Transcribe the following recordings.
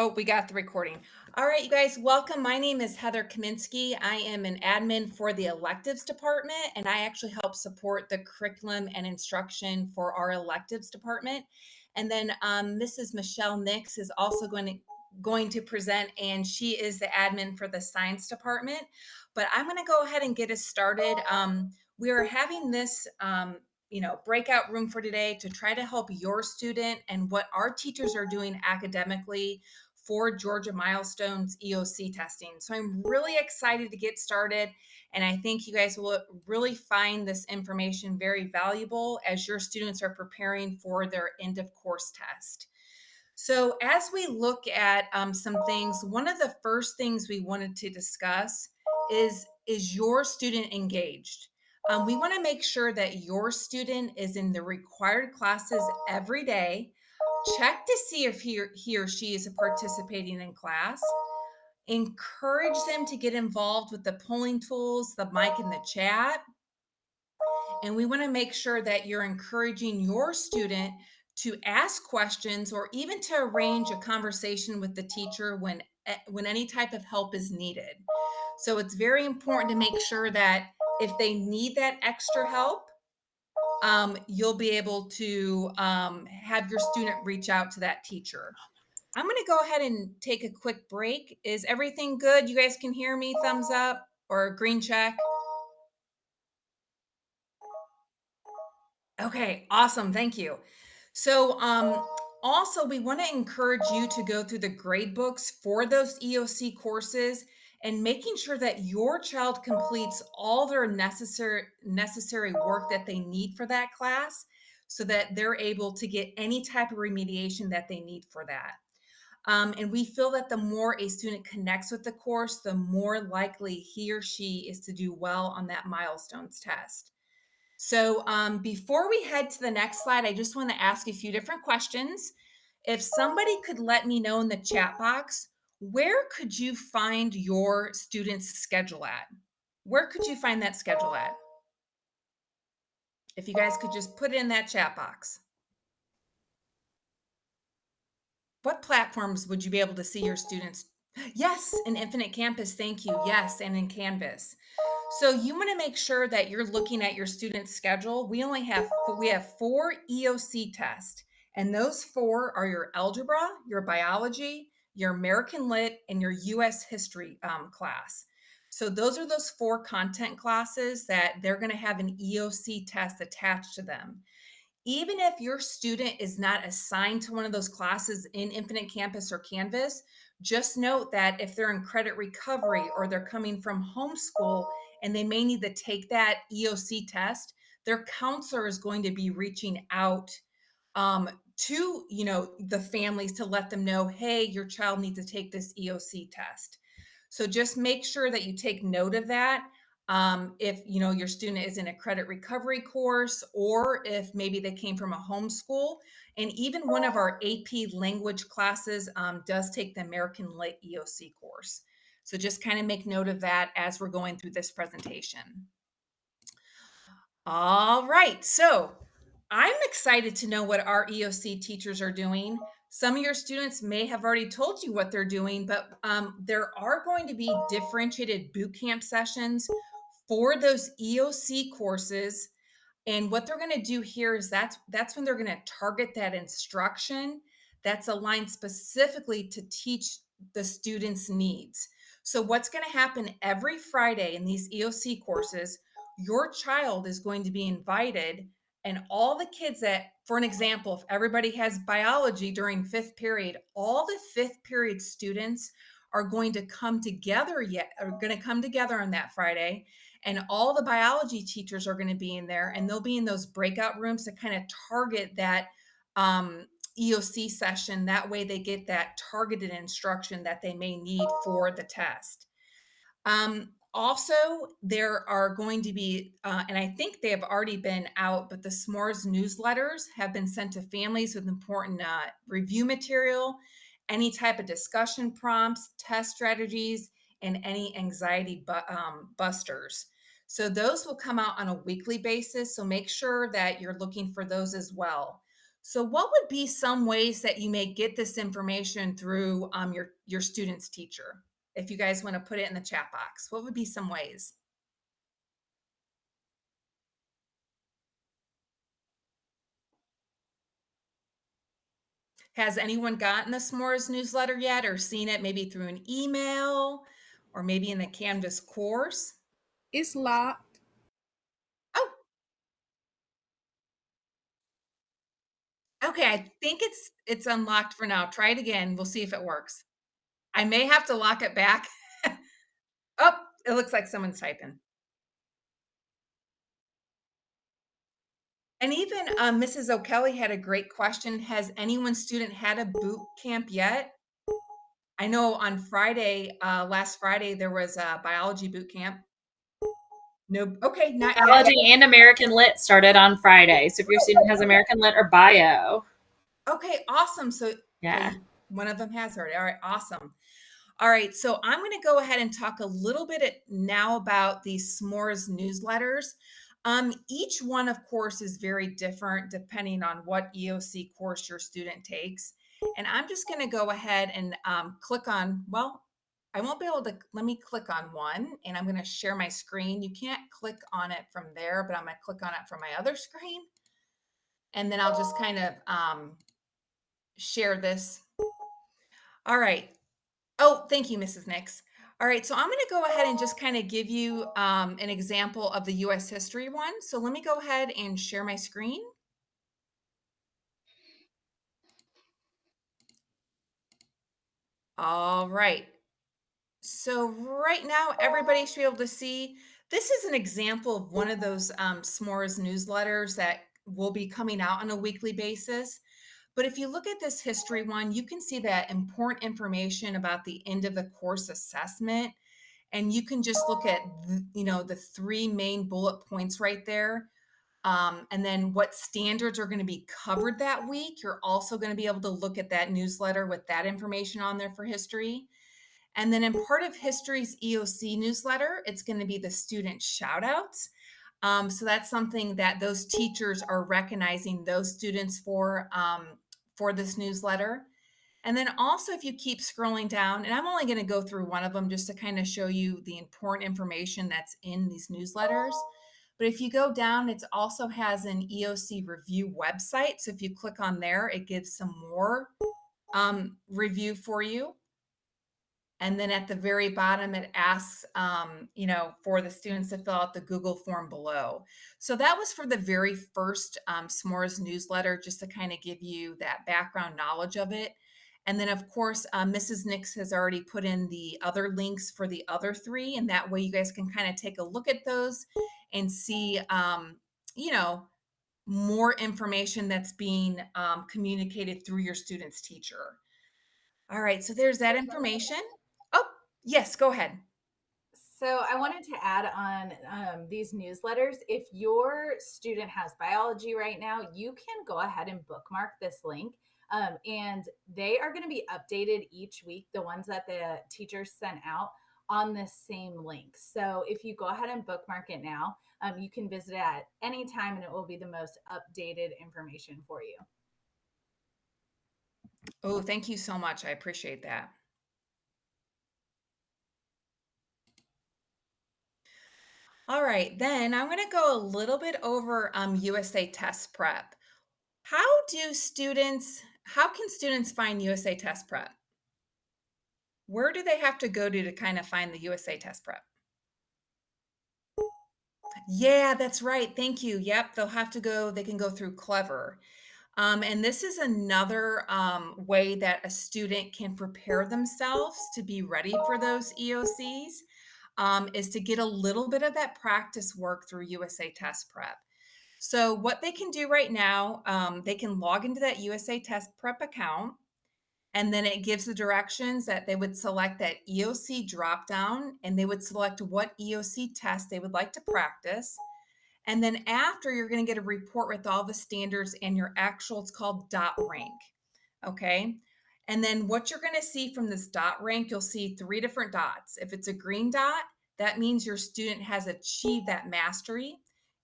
Oh, we got the recording. All right, you guys, welcome. My name is Heather Kaminsky. I am an admin for the electives department, and I actually help support the curriculum and instruction for our electives department. And then Mrs. Michelle Nix is also going to present, and she is the admin for the science department. But I'm going to go ahead and get us started. We are having this breakout room for today to try to help your student and what our teachers are doing academically for Georgia Milestones EOC testing. So I'm really excited to get started, and I think you guys will really find this information very valuable as your students are preparing for their end of course test. So as we look at some things, one of the first things we wanted to discuss is your student engaged? We want to make sure that your student is in the required classes every day. Check to see if he or she is participating in class. Encourage them to get involved with the polling tools, the mic and the chat. And we want to make sure that you're encouraging your student to ask questions or even to arrange a conversation with the teacher when any type of help is needed. So it's very important to make sure that if they need that extra help, you'll be able to have your student reach out to that teacher. I'm going to go ahead and take a quick break. Is everything good? You guys can hear me? Thumbs up or green check? Okay, awesome. Thank you. So, also, we want to encourage you to go through the grade books for those EOC courses and making sure that your child completes all their necessary work that they need for that class so that they're able to get any type of remediation that they need for that. And we feel that the more a student connects with the course, the more likely he or she is to do well on that milestones test. So, before we head to the next slide, I just want to ask a few different questions. If somebody could let me know in the chat box, where could you find your student's schedule at? Where could you find that schedule at? If you guys could just put it in that chat box. What platforms would you be able to see your students? Yes, in Infinite Campus, thank you. Yes, and in Canvas. So you want to make sure that you're looking at your student's schedule. We have 4 EOC tests, and those 4 are your algebra, your biology, your American Lit, and your US history class. So those 4 content classes that they're going to have an EOC test attached to them. Even if your student is not assigned to one of those classes in Infinite Campus or Canvas, just note that if they're in credit recovery or they're coming from homeschool and they may need to take that EOC test, their counselor is going to be reaching out to the families to let them know, hey, your child needs to take this EOC test. So just make sure that you take note of that. If your student is in a credit recovery course, or if maybe they came from a homeschool, and even one of our AP language classes does take the American Lit EOC course. So just kind of make note of that as we're going through this presentation. All right, so I'm excited to know what our EOC teachers are doing. Some of your students may have already told you what they're doing, but there are going to be differentiated boot camp sessions for those EOC courses. And what they're going to do here is that's when they're going to target that instruction that's aligned specifically to teach the students' needs. So what's going to happen every Friday in these EOC courses, your child is going to be invited, and all the kids that, for an example, if everybody has biology during 5th period, all the 5th period students are going to come together on that Friday, and all the biology teachers are going to be in there, and they'll be in those breakout rooms to kind of target that EOC session. That way they get that targeted instruction that they may need for the test. Also, there are going to be, and I think they have already been out, but the S'mores newsletters have been sent to families with important review material, any type of discussion prompts, test strategies, and any anxiety busters. So those will come out on a weekly basis. So make sure that you're looking for those as well. So, what would be some ways that you may get this information through your student's teacher? If you guys want to put it in the chat box, what would be some ways? Has anyone gotten the S'mores newsletter yet or seen it maybe through an email or maybe in the Canvas course? It's locked. Oh, okay. I think it's unlocked for now. Try it again. We'll see if it works. I may have to lock it back. Oh, it looks like someone's typing. And even Mrs. O'Kelly had a great question. Has anyone's student had a boot camp yet? I know on Friday, last Friday, there was a biology boot camp. No, okay, not yet. Biology and American Lit started on Friday. So if your student has American Lit or bio, Okay, awesome. So, yeah. okay, one of them has already. All right, awesome. All right, so I'm going to go ahead and talk a little bit now about these s'mores newsletters. Each one, of course, is very different depending on what EOC course your student takes. And I'm just going to go ahead and click on, well, I won't be able to, let me click on one and I'm going to share my screen. You can't click on it from there, but I'm going to click on it from my other screen. And then I'll just kind of share this. All right. Oh, thank you, Mrs. Nix. All right, so I'm going to go ahead and just kind of give you an example of the U.S. history one. So let me go ahead and share my screen. All right. So right now, everybody should be able to see. This is an example of one of those S'mores newsletters that will be coming out on a weekly basis. But if you look at this history one, you can see that important information about the end of the course assessment. And you can just look at, the three main bullet points right there. And then what standards are going to be covered that week. You're also going to be able to look at that newsletter with that information on there for history. And then in part of history's EOC newsletter, it's going to be the student shout outs. So that's something that those teachers are recognizing those students for this newsletter. And then also, if you keep scrolling down, and I'm only going to go through one of them just to kind of show you the important information that's in these newsletters. But if you go down, it also has an EOC review website. So if you click on there, it gives some more review for you. And then at the very bottom, it asks, for the students to fill out the Google form below. So that was for the very first S'mores newsletter, just to kind of give you that background knowledge of it. And then, of course, Mrs. Nix has already put in the other links for the other three. And that way you guys can kind of take a look at those and see, more information that's being communicated through your student's teacher. All right, so there's that information. Oh, yes, go ahead. So I wanted to add on these newsletters. If your student has biology right now, you can go ahead and bookmark this link. And they are going to be updated each week, the ones that the teachers sent out on this same link. So if you go ahead and bookmark it now, you can visit it at any time and it will be the most updated information for you. Oh, thank you so much. I appreciate that. All right, then I'm going to go a little bit over USA Test Prep. How can students find USA Test Prep? Where do they have to go to kind of find the USA Test Prep? Yeah, that's right. Thank you. Yep, they can go through Clever. And this is another way that a student can prepare themselves to be ready for those EOCs, is to get a little bit of that practice work through USA Test Prep. So what they can do right now, they can log into that USA Test Prep account, and then it gives the directions that they would select that EOC dropdown, and they would select what EOC test they would like to practice. And then after, you're going to get a report with all the standards and your actual, it's called dot rank. Okay. And then what you're going to see from this dot rank, you'll see three different dots. If it's a green dot, that means your student has achieved that mastery.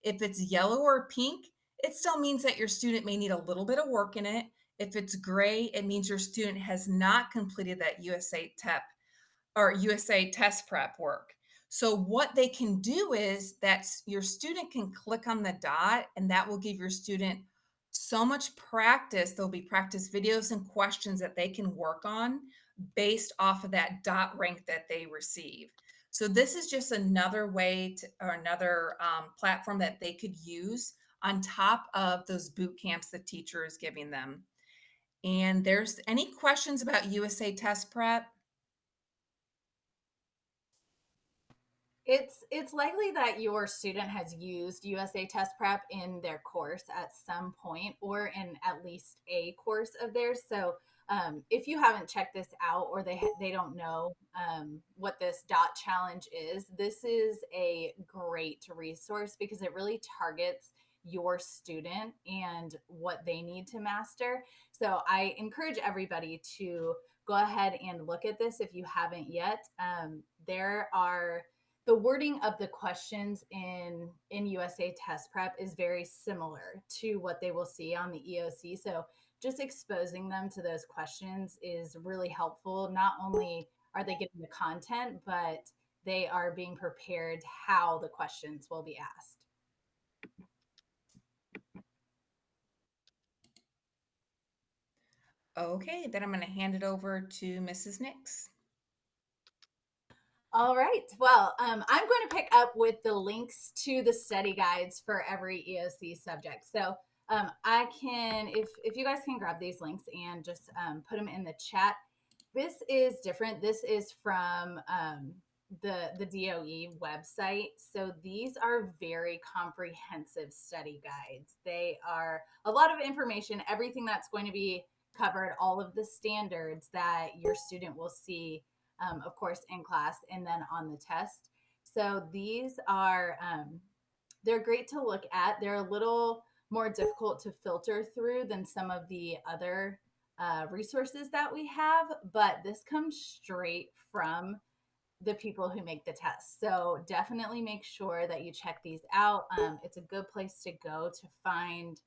If it's yellow or pink, it still means that your student may need a little bit of work in it. If it's gray, it means your student has not completed that USA TEP or USA test prep work. So what they can do is that your student can click on the dot, and that will give your student so much practice. There'll be practice videos and questions that they can work on based off of that dot rank that they receive. So this is just another way to, or another platform that they could use on top of those boot camps the teacher is giving them. And there's any questions about USA test prep? It's likely that your student has used USA Test Prep in their course at some point or in at least a course of theirs. So if you haven't checked this out or they don't know what this dot challenge is, this is a great resource because it really targets your student and what they need to master. So I encourage everybody to go ahead and look at this if you haven't yet. There are the wording of the questions in USA Test Prep is very similar to what they will see on the EOC. So just exposing them to those questions is really helpful. Not only are they getting the content, but they are being prepared how the questions will be asked. Okay, then I'm going to hand it over to Mrs. Nix. All right. Well, I'm going to pick up with the links to the study guides for every EOC subject. So I can, if you guys can grab these links and just put them in the chat. This is different. This is from the DOE website. So these are very comprehensive study guides. They are a lot of information, everything that's going to be covered, all of the standards that your student will see of course, in class and then on the test. So these are, they're great to look at. They're a little more difficult to filter through than some of the other resources that we have, but this comes straight from the people who make the test. So definitely make sure that you check these out. It's a good place to go to find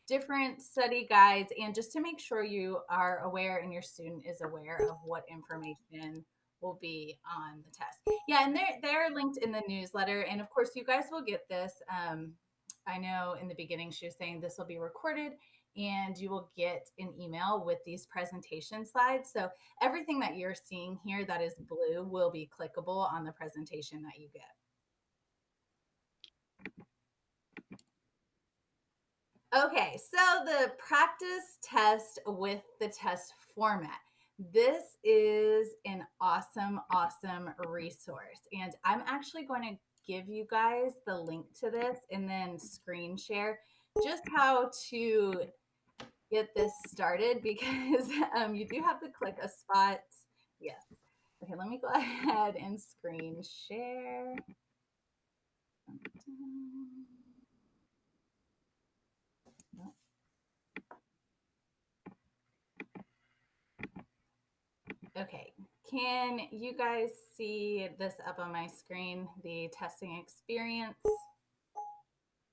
different study guides and just to make sure you are aware and your student is aware of what information will be on the test. Yeah, and they're linked in the newsletter. And of course, you guys will get this. I know in the beginning she was saying this will be recorded and you will get an email with these presentation slides. So everything that you're seeing here that is blue will be clickable on the presentation that you get. Okay, so the practice test with the test format. This is an awesome, awesome resource. And I'm actually going to give you guys the link to this and then screen share just how to get this started because you do have to click a spot. Yes. Okay, let me go ahead and screen share. Okay, can you guys see this up on my screen, the testing experience?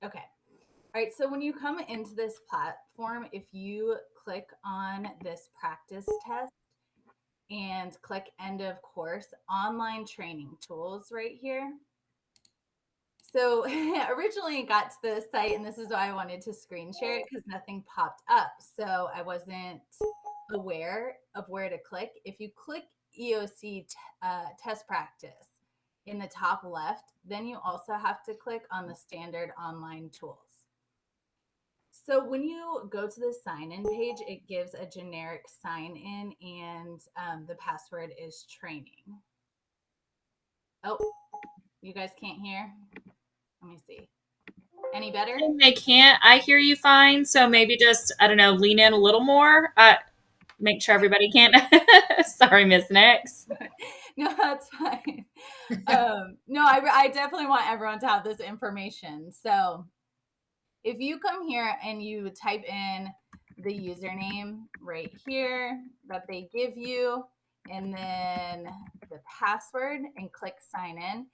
Okay, all right, so when you come into this platform, if you click on this practice test and click end of course, online training tools right here. So originally got to the site and this is why I wanted to screen share it because nothing popped up. So I wasn't aware of where to click. If you click EOC test practice in the top left, then you also have to click on the standard online tools. So when you go to the sign in page, it gives a generic sign in and the password is training. Oh, you guys can't hear? Let me see. Any better? They can't. I hear you fine. So maybe just, I don't know, lean in a little more. Make sure everybody can. Sorry, Miss Nix. No, that's fine. No, I definitely want everyone to have this information. So if you come here and you type in the username right here that they give you, and then the password and click sign in,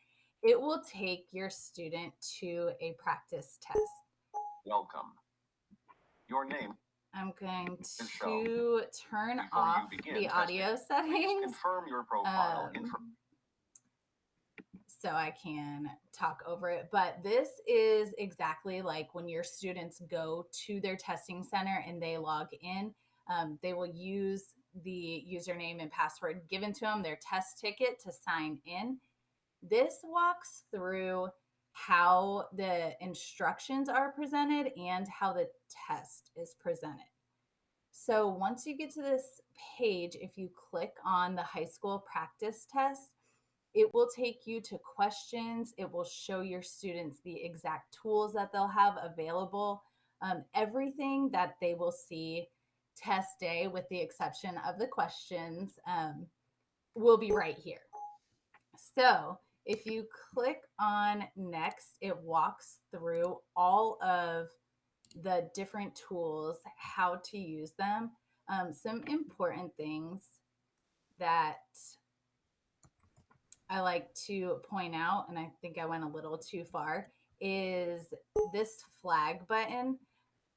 it will take your student to a practice test. Welcome. Your name. I'm going shown. to turn Before you off begin the audio testing, please settings confirm your profile so I can talk over it. But this is exactly like when your students go to their testing center and they log in, they will use the username and password given to them, their test ticket, to sign in. This walks through how the instructions are presented and how the test is presented. So once you get to this page, if you click on the high school practice test, it will take you to questions. It will show your students the exact tools that they'll have available. Everything that they will see test day, with the exception of the questions, will be right here. So if you click on next, it walks through all of the different tools, how to use them. Some important things that I like to point out, and I think I went a little too far, is this flag button.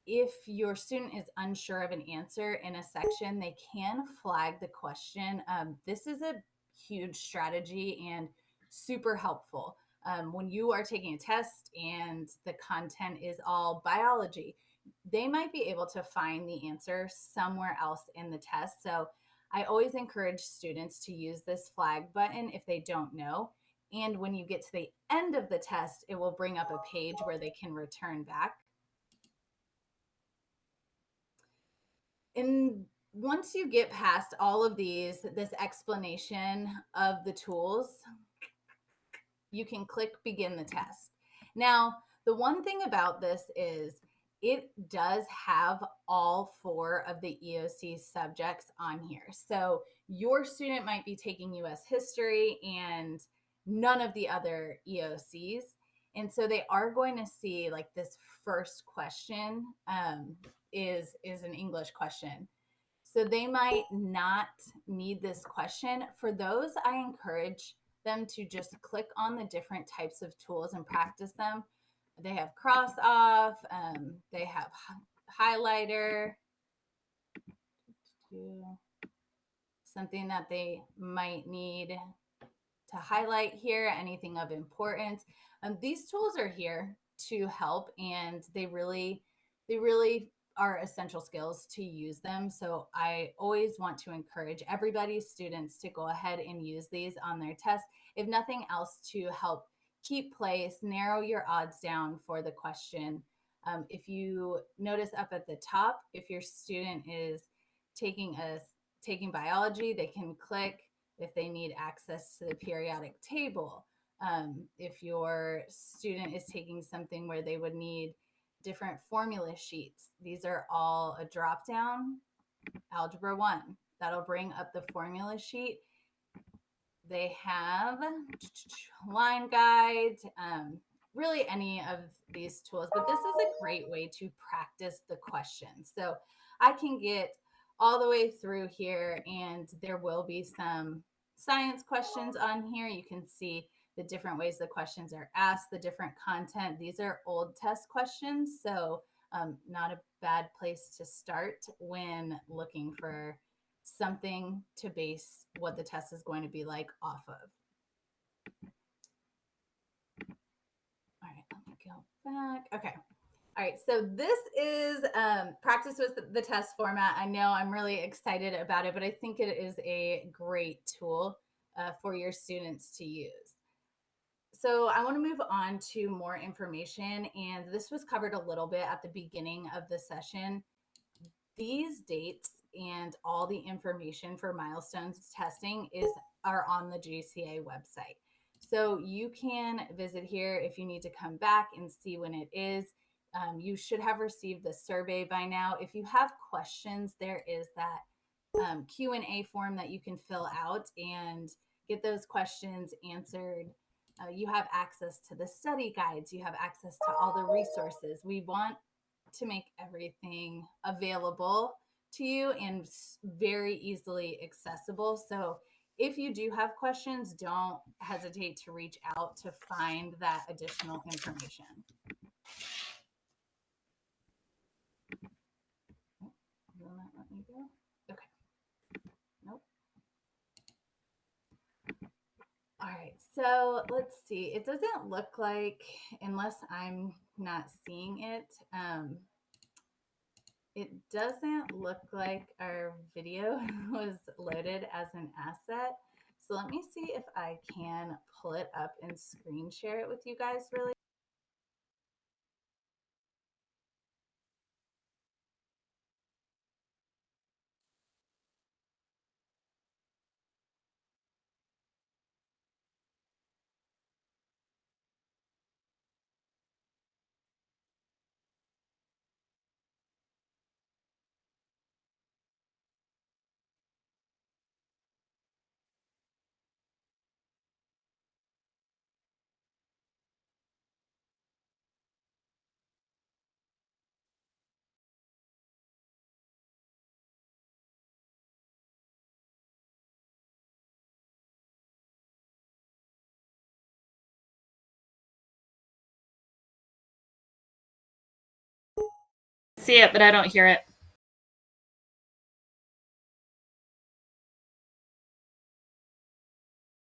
If your student is unsure of an answer in a section, they can flag the question. This is a huge strategy and super helpful. When you are taking a test and the content is all biology, they might be able to find the answer somewhere else in the test. So I always encourage students to use this flag button if they don't know. And when you get to the end of the test, it will bring up a page where they can return back. And once you get past all of this explanation of the tools, you can click begin the test. Now, the one thing about this is it does have all 4 of the EOC subjects on here. So your student might be taking US history and none of the other EOCs. And so they are going to see, like, this first question is an English question. So they might not need this question. For those, I encourage them to just click on the different types of tools and practice them. They have cross off, they have highlighter, something that they might need to highlight here, anything of importance. These tools are here to help, and they really are essential skills to use them. So I always want to encourage everybody's students to go ahead and use these on their test, if nothing else, to help keep place, narrow your odds down for the question. If you notice up at the top, if your student is taking biology, they can click if they need access to the periodic table. If your student is taking something where they would need different formula sheets, these are all a drop down. Algebra 1, that'll bring up the formula sheet. They have line guides, really any of these tools, but this is a great way to practice the questions. So I can get all the way through here, and there will be some science questions on here. You can see the different ways the questions are asked, the different content. These are old test questions, so not a bad place to start when looking for something to base what the test is going to be like off of. All right, let me go back. Okay. All right, so this is practice with the test format. I know I'm really excited about it, but I think it is a great tool for your students to use. So I want to move on to more information, and this was covered a little bit at the beginning of the session. These dates and all the information for Milestones testing are on the GCA website. So you can visit here if you need to come back and see when it is. You should have received the survey by now. If you have questions, there is that Q&A form that you can fill out and get those questions answered. You have access to the study guides. You have access to all the resources. We want to make everything available to you and very easily accessible. So if you do have questions, don't hesitate to reach out to find that additional information. you go. Okay. Nope. All right, so let's see. It doesn't look like, unless I'm not seeing it, it doesn't look like our video was loaded as an asset. So let me see if I can pull it up and screen share it with you guys really. See it, but I don't hear it.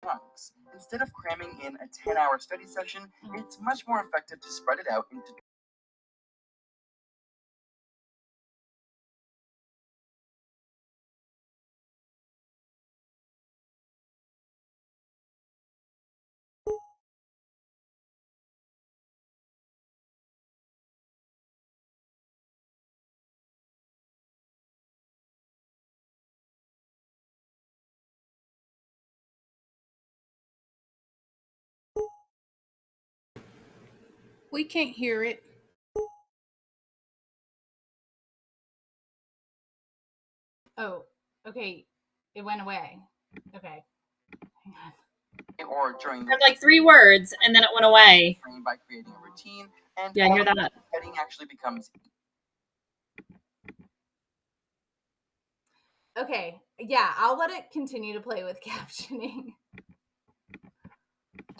Chunks. Instead of cramming in a 10-hour study session, it's much more effective to spread it out into We can't hear it. Oh, okay. It went away. Okay. Hang on. or during I heard like 3 words, and then it went away. training by creating a routine, and Yeah, I hear that. heading actually becomes Okay. Yeah, I'll let it continue to play with captioning.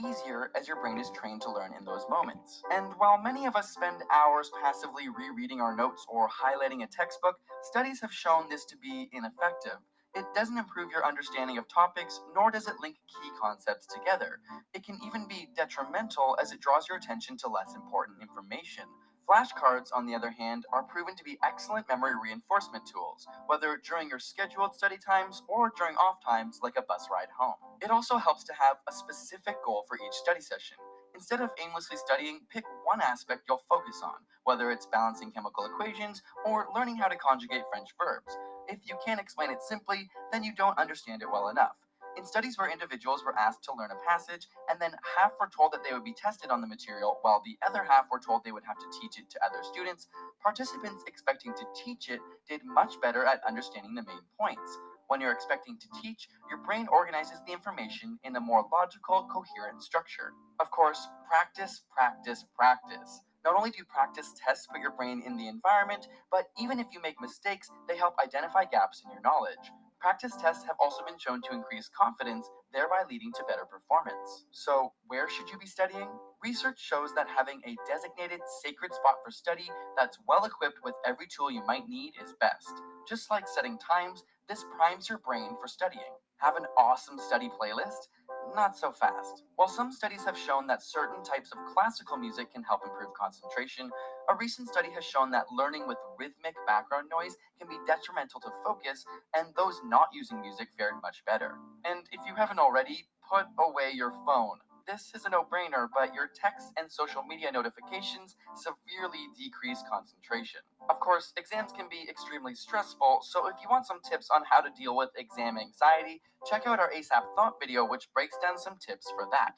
easier as your brain is trained to learn in those moments. And while many of us spend hours passively rereading our notes or highlighting a textbook, studies have shown this to be ineffective. It doesn't improve your understanding of topics, nor does it link key concepts together. It can even be detrimental as it draws your attention to less important information. Flashcards, on the other hand, are proven to be excellent memory reinforcement tools, whether during your scheduled study times or during off times like a bus ride home. It also helps to have a specific goal for each study session. Instead of aimlessly studying, pick one aspect you'll focus on, whether it's balancing chemical equations or learning how to conjugate French verbs. If you can't explain it simply, then you don't understand it well enough. In studies where individuals were asked to learn a passage, and then half were told that they would be tested on the material, while the other half were told they would have to teach it to other students, participants expecting to teach it did much better at understanding the main points. When you're expecting to teach, your brain organizes the information in a more logical, coherent structure. Of course, practice, practice, practice. Not only do practice tests put your brain in the environment, but even if you make mistakes, they help identify gaps in your knowledge. Practice tests have also been shown to increase confidence, thereby leading to better performance. So, where should you be studying? Research shows that having a designated sacred spot for study that's well equipped with every tool you might need is best. Just like setting times, this primes your brain for studying. Have an awesome study playlist? Not so fast. While some studies have shown that certain types of classical music can help improve concentration, a recent study has shown that learning with rhythmic background noise can be detrimental to focus, and those not using music fared much better. And if you haven't already, put away your phone. This is a no-brainer, but your texts and social media notifications severely decrease concentration. Of course, exams can be extremely stressful, so if you want some tips on how to deal with exam anxiety, check out our ASAP Thought video, which breaks down some tips for that.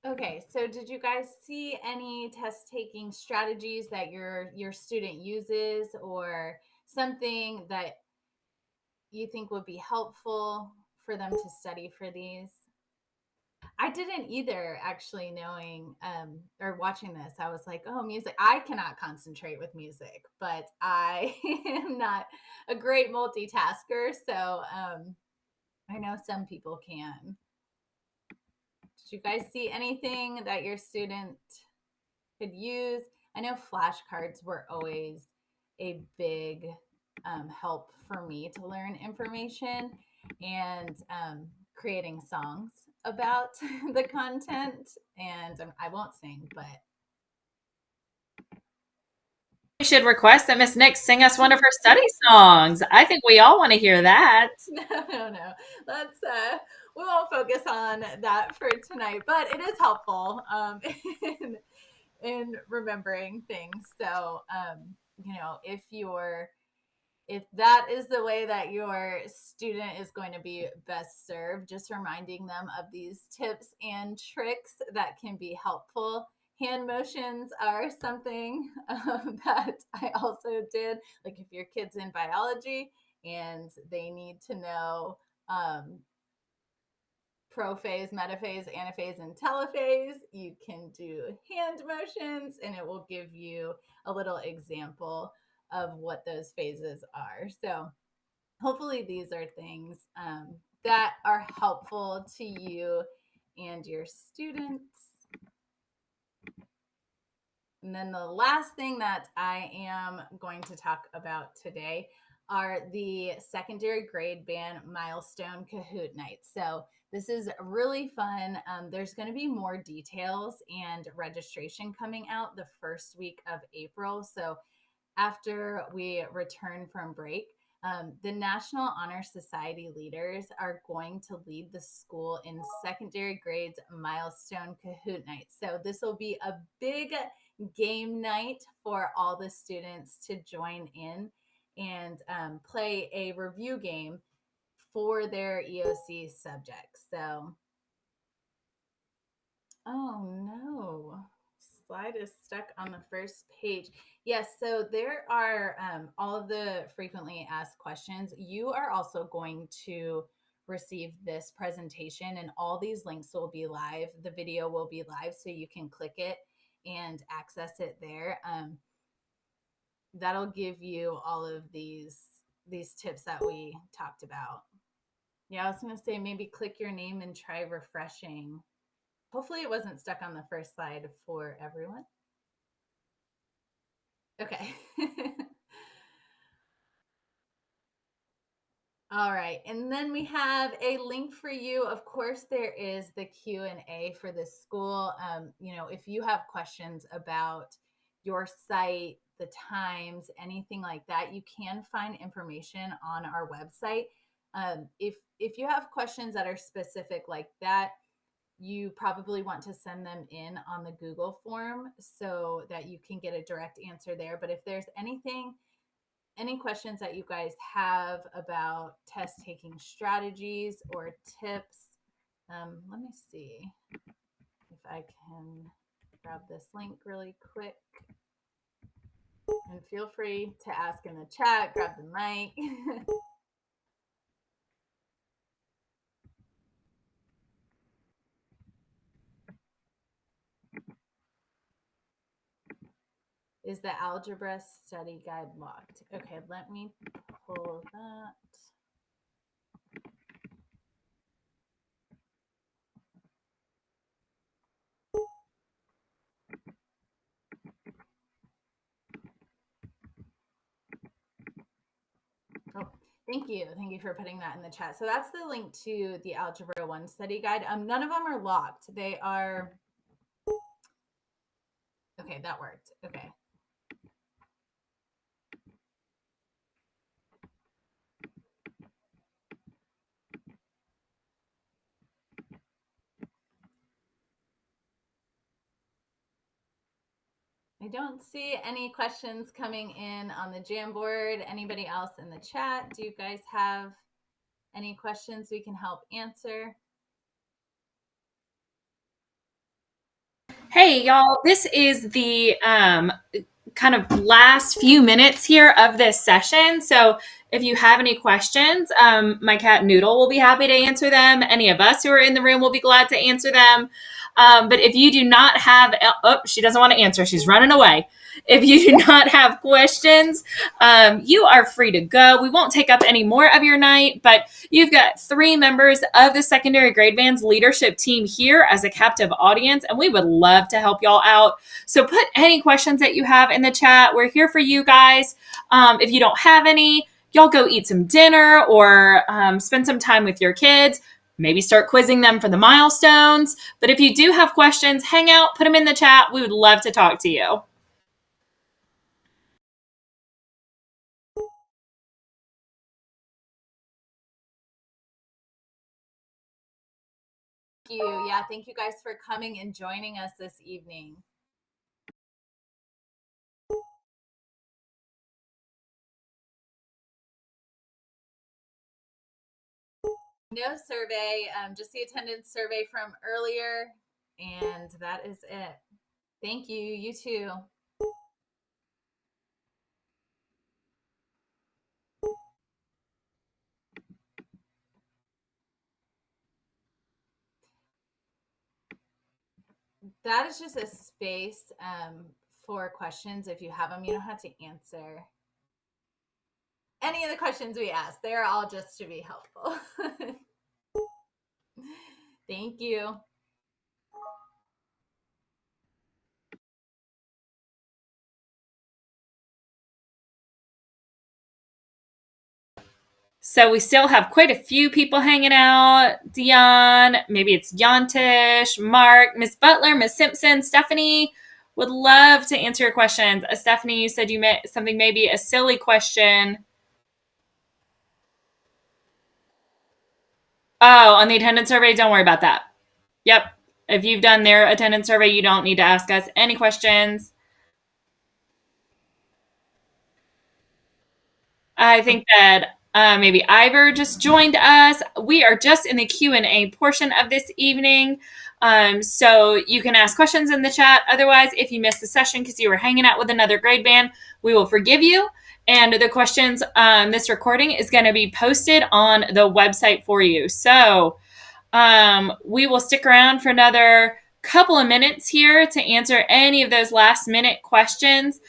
Okay, so did you guys see any test taking strategies that your student uses, or something that you think would be helpful for them to study for these? I didn't either, actually, knowing or watching this. I was like, oh, music. I cannot concentrate with music, but I am not a great multitasker. So I know some people can. Did Did you guys see anything that your student could use? I know flashcards were always a big help for me to learn information, and creating songs about the content. And I won't sing, but We should request that Miss Nix sing us one of her study songs. I think we all want to hear that. no. Let's we won't focus on that for tonight, but it is helpful in remembering things. So if that is the way that your student is going to be best served, just reminding them of these tips and tricks that can be helpful. Hand motions are something that I also did. Like if your kid's in biology and they need to know prophase, metaphase, anaphase, and telophase, you can do hand motions and it will give you a little example of what those phases are. So hopefully these are things that are helpful to you and your students. And then the last thing that I am going to talk about today are the secondary grade band milestone Kahoot nights. So this is really fun. There's going to be more details and registration coming out the first week of April. So after we return from break, the National Honor Society leaders are going to lead the school in secondary grades milestone Kahoot night. So this will be a big game night for all the students to join in and play a review game for their EOC subjects. So, oh no, slide is stuck on the first page. Yes, so there are all of the frequently asked questions. You are also going to receive this presentation, and all these links will be live. The video will be live, so you can click it and access it there. That'll give you all of these tips that we talked about. Yeah, I was going to say maybe click your name and try refreshing. Hopefully it wasn't stuck on the first slide for everyone. Okay. All right, and then we have a link for you. Of course, there is the Q&A for the school. If you have questions about your site, the times, anything like that, you can find information on our website. If you have questions that are specific like that, you probably want to send them in on the Google form so that you can get a direct answer there. But if there's any questions that you guys have about test taking strategies or tips, let me see if I can grab this link really quick. And feel free to ask in the chat, grab the mic. Is the algebra study guide locked? Okay, let me pull that. Oh, thank you. Thank you for putting that in the chat. So that's the link to the Algebra 1 study guide. None of them are locked. They are... Okay, that worked. Okay. I don't see any questions coming in on the Jamboard. Anybody else in the chat? Do you guys have any questions we can help answer? Hey, y'all, this is the kind of last few minutes here of this session. So if you have any questions, my cat Noodle will be happy to answer them. Any of us who are in the room will be glad to answer them. But if you do not have, she doesn't want to answer. She's running away. If you do not have questions, you are free to go. We won't take up any more of your night, but you've got 3 members of the secondary grade band's leadership team here as a captive audience, and we would love to help y'all out. So put any questions that you have in the chat. We're here for you guys. If you don't have any, y'all go eat some dinner or spend some time with your kids. Maybe start quizzing them for the milestones. But if you do have questions, hang out, put them in the chat. We would love to talk to you. Thank you. Yeah, thank you guys for coming and joining us this evening. No survey, just the attendance survey from earlier, and that is it. Thank you. You too. That is just a space for questions. If you have them, you don't have to answer any of the questions we ask. They're all just to be helpful. Thank you. So we still have quite a few people hanging out. Dion, maybe it's Yontish, Mark, Miss Butler, Miss Simpson, Stephanie. Would love to answer your questions. Stephanie, you said you meant something, maybe a silly question. Oh, on the attendance survey, don't worry about that. Yep. If you've done their attendance survey, you don't need to ask us any questions. I think that maybe Ivor just joined us. We are just in the Q&A portion of this evening. So you can ask questions in the chat. Otherwise, if you missed the session because you were hanging out with another grade band, we will forgive you. And the questions, this recording is going to be posted on the website for you. So we will stick around for another couple of minutes here to answer any of those last minute questions.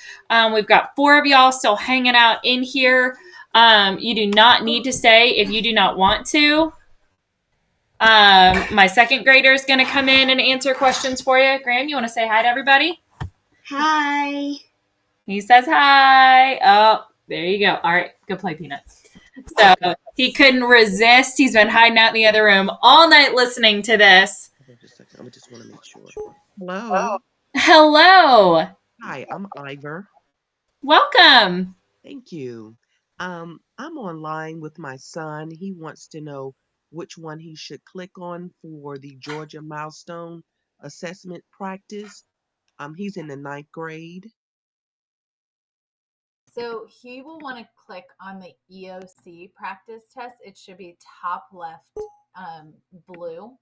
We've got 4 of y'all still hanging out in here. You do not need to stay if you do not want to. My second grader is going to come in and answer questions for you. Graham, you want to say hi to everybody? Hi. He says hi. Oh, there you go. All right, go play Peanuts. So he couldn't resist. He's been hiding out in the other room all night listening to this. Just a second. I just want to make sure. Hello. Hello. Hi, I'm Ivor. Welcome. Thank you. I'm online with my son. He wants to know which one he should click on for the Georgia Milestone assessment practice. He's in the 9th grade. So he will want to click on the EOC practice test. It should be top left blue.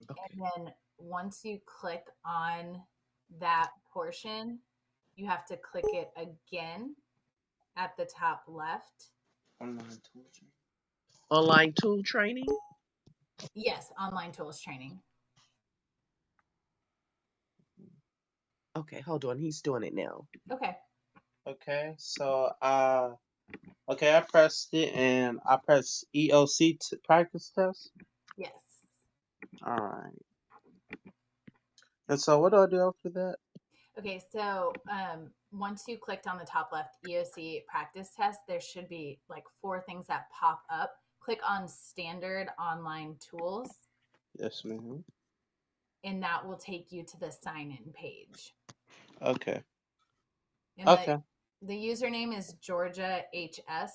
Okay. And then once you click on that portion, you have to click it again at the top left. Online tool training? Yes, online tools training. Okay, hold on. He's doing it now. Okay. Okay, so okay, I pressed it and I press EOC practice test. Yes. All right. And so what do I do after that? Okay, so once you clicked on the top left EOC practice test, there should be like 4 things that pop up. Click on standard online tools. Yes, ma'am. And that will take you to the sign-in page. Okay. And okay. The username is Georgia HS,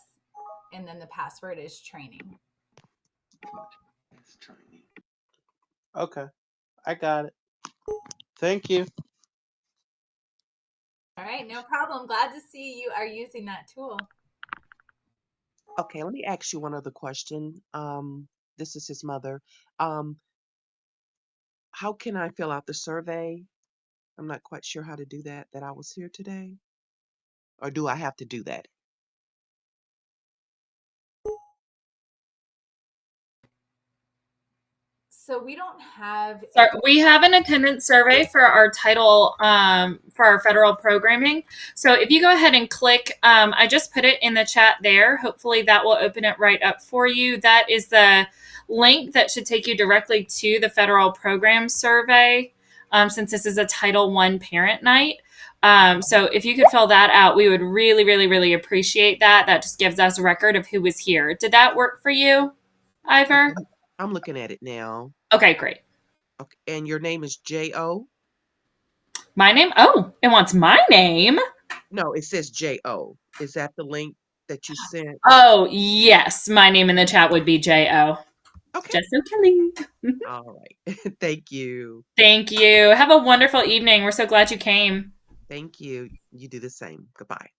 and then the password is training. Okay. I got it. Thank you. All right, no problem. Glad to see you are using that tool. Okay, let me ask you one other question. This is his mother. How can I fill out the survey? I'm not quite sure how to do that I was here today. Or do I have to do that? So we don't have. So we have an attendance survey for our title for our federal programming. So if you go ahead and click, I just put it in the chat there. Hopefully that will open it right up for you. That is the link that should take you directly to the federal program survey, since this is a Title I parent night. So if you could fill that out, we would really, really, really appreciate that. That just gives us a record of who was here. Did that work for you, Ivor? Okay, I'm looking at it now. Okay, great. Okay, and your name is J.O.? My name? Oh, it wants my name. No, it says J.O. Is that the link that you sent? Oh, yes. My name in the chat would be J.O. Okay. Jessica Kelly. All right. Thank you. Thank you. Have a wonderful evening. We're so glad you came. Thank you. You do the same. Goodbye.